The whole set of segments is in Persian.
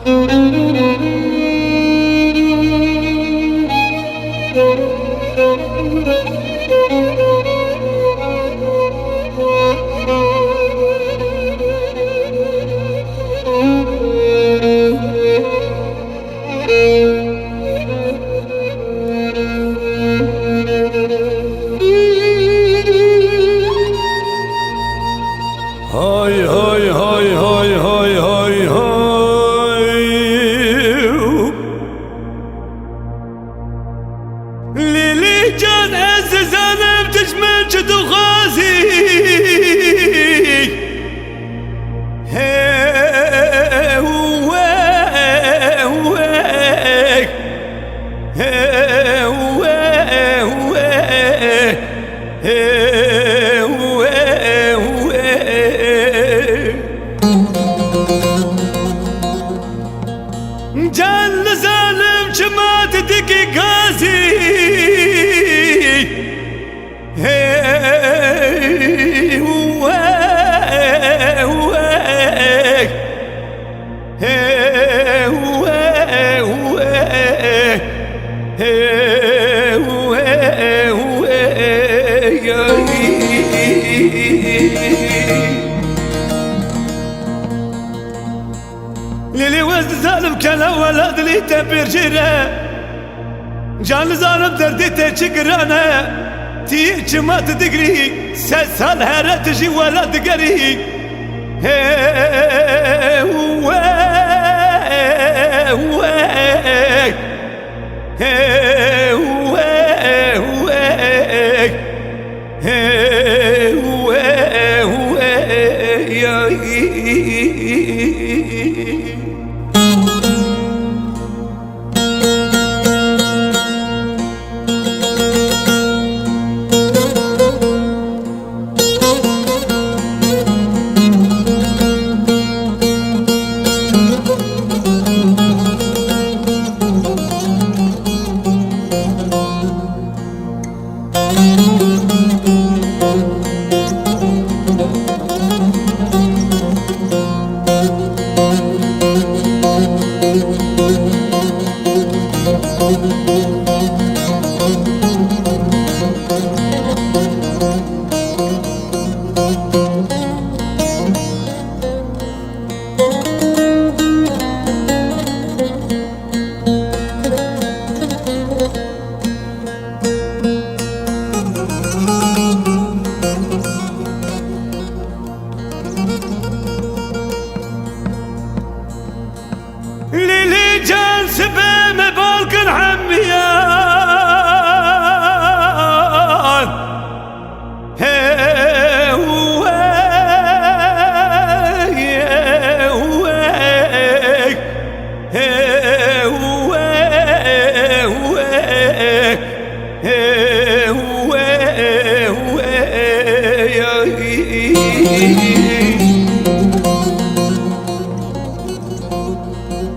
هاي هاي هاي هاي هاي هاي هاي ليلي كان عزيز انا بتجمل جد وغازي جل ظالم شمات دقي غازي ليلي وزد ظالم كان ولد لي تبير جيره جان ظالم دردي تشكرانا تيج ما تدقري سال هرا تجي ولد قري ليلي جان سبام بالكن حميان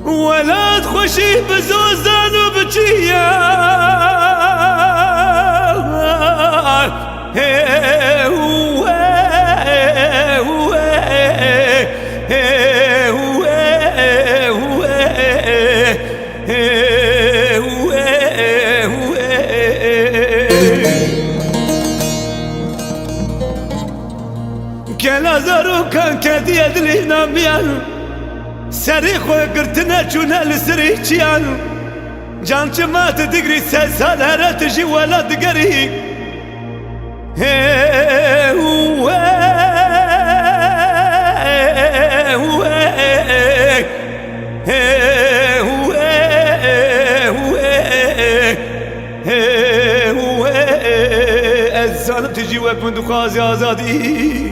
ولاد خوشي بزوزان وبجيان كلا زارو كان كدي ادلي ناميان سري خوي قرتنا جونا لسريجيان جان ما تدقري سال هرا تجي ولا تقري الظالم تجي وبندق غازي ازادي